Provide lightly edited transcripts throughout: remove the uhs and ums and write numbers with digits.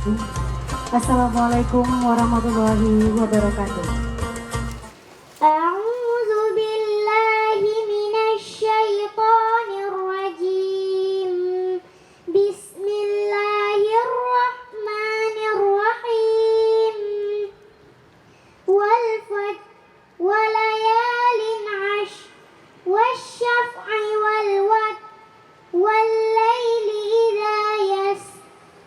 Assalamualaikum warahmatullahi wabarakatuh. أعوذ بالله من الشيطان الرجيم بسم الله الرحمن الرحيم والفجر وليال عشر والشفع والوتر والليل إذا يسر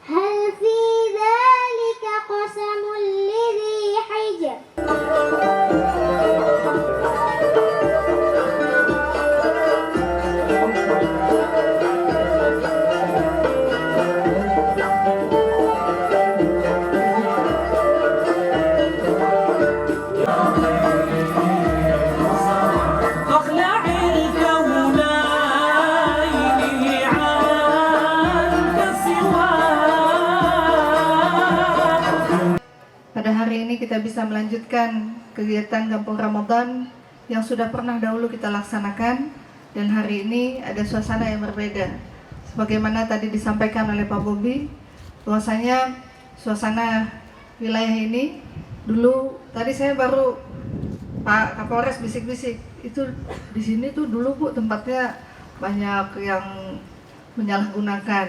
هل في ذلك قسم لذي حجر أخلع الكونين عنك سواك. Pada hari ini kita bisa melanjutkan kegiatan Kampung Ramadan yang sudah pernah dahulu kita laksanakan, dan hari ini ada suasana yang berbeda. Sebagaimana tadi disampaikan oleh Pak Bobi, bahwasanya suasana wilayah ini dulu, tadi saya baru Pak Kapolres bisik-bisik, itu di sini tuh dulu Bu tempatnya banyak yang menyalahgunakan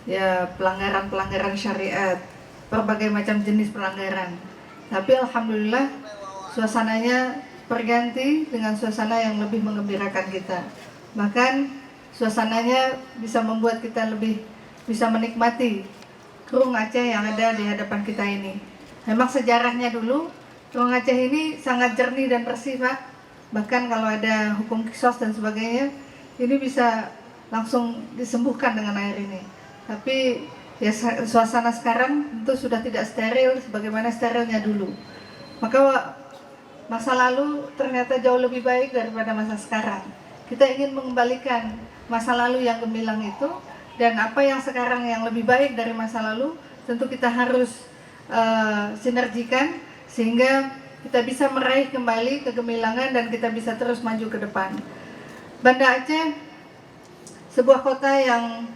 ya, pelanggaran-pelanggaran syariat, berbagai macam jenis pelanggaran. Tapi alhamdulillah suasananya berganti dengan suasana yang lebih menggembirakan kita. Bahkan suasananya bisa membuat kita lebih bisa menikmati Kerung Aceh yang ada di hadapan kita ini. Memang sejarahnya dulu Kerung Aceh ini sangat jernih dan bersih, Pak. Bahkan kalau ada hukum kisos dan sebagainya, ini bisa langsung disembuhkan dengan air ini. Tapi ya suasana sekarang tentu sudah tidak steril sebagaimana sterilnya dulu. Maka masa lalu ternyata jauh lebih baik daripada masa sekarang. Kita ingin mengembalikan masa lalu yang gemilang itu, dan apa yang sekarang yang lebih baik dari masa lalu tentu kita harus sinergikan sehingga kita bisa meraih kembali kegemilangan dan kita bisa terus maju ke depan. Banda Aceh, sebuah kota yang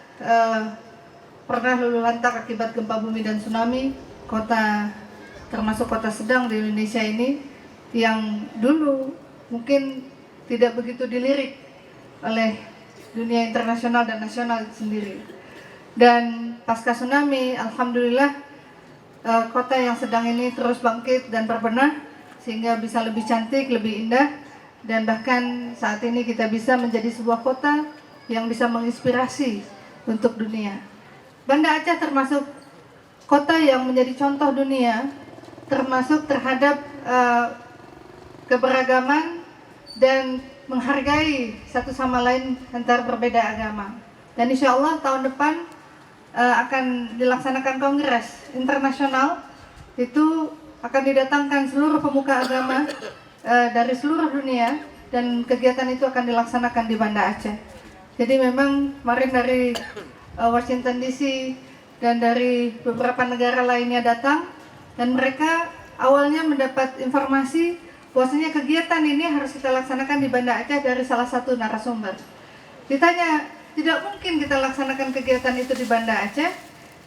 pernah luluh lantak akibat gempa bumi dan tsunami, kota termasuk kota sedang di Indonesia ini, yang dulu mungkin tidak begitu dilirik oleh dunia internasional dan nasional sendiri. Dan pasca tsunami, alhamdulillah kota yang sedang ini terus bangkit dan berbenah sehingga bisa lebih cantik, lebih indah, dan bahkan saat ini kita bisa menjadi sebuah kota yang bisa menginspirasi untuk dunia. Banda Aceh termasuk kota yang menjadi contoh dunia, termasuk terhadap keberagaman dan menghargai satu sama lain antar berbeda agama. Dan insya Allah tahun depan akan dilaksanakan kongres internasional, itu akan didatangkan seluruh pemuka agama dari seluruh dunia, dan kegiatan itu akan dilaksanakan di Banda Aceh. Jadi memang kemarin dari Washington DC dan dari beberapa negara lainnya datang, dan mereka awalnya mendapat informasi bahwasanya kegiatan ini harus kita laksanakan di Banda Aceh dari salah satu narasumber. Ditanya, tidak mungkin kita laksanakan kegiatan itu di Banda Aceh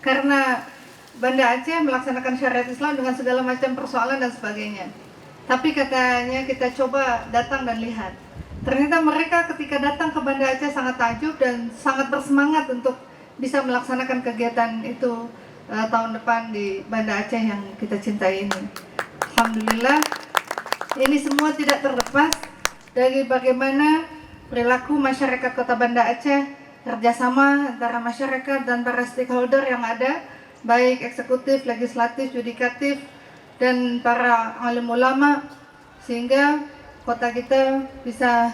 karena Banda Aceh melaksanakan syariat Islam dengan segala macam persoalan dan sebagainya. Tapi katanya kita coba datang dan lihat. Ternyata mereka ketika datang ke Banda Aceh sangat takjub dan sangat bersemangat untuk bisa melaksanakan kegiatan itu tahun depan di Banda Aceh yang kita cintai ini. Alhamdulillah, ini semua tidak terlepas dari bagaimana perilaku masyarakat Kota Banda Aceh, kerjasama antara masyarakat dan para stakeholder yang ada, baik eksekutif, legislatif, yudikatif, dan para alim ulama, sehingga kota kita bisa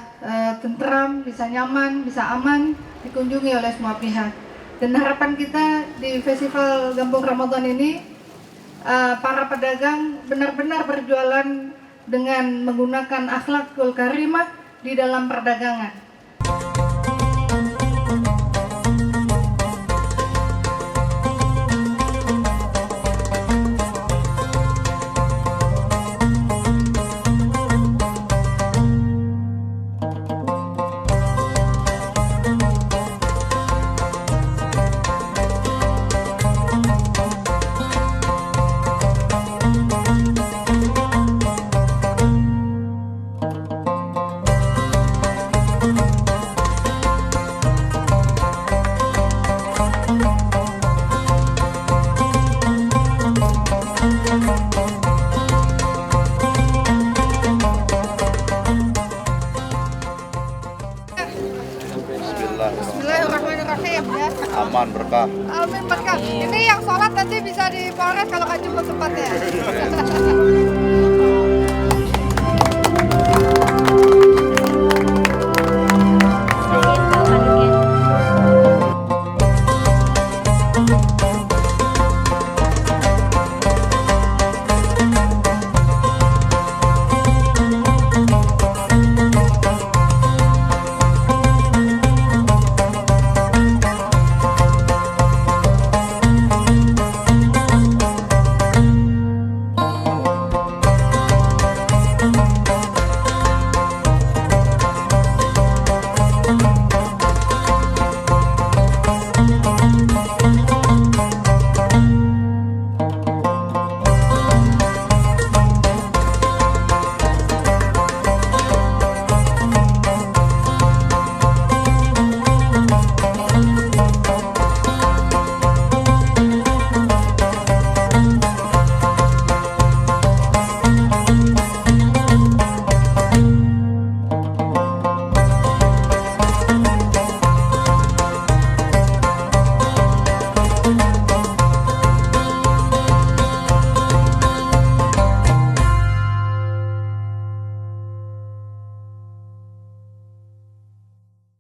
tentram, bisa nyaman, bisa aman dikunjungi oleh semua pihak. Dan harapan kita di Festival Kampung Ramadan ini, para pedagang benar-benar berjualan dengan menggunakan akhlakul karimah di dalam perdagangan. Bismillahirrahmanirrahim ya. Aman berkah. Amin berkah. Ini yang sholat nanti bisa di Polres kalau nggak jemput sempat ya.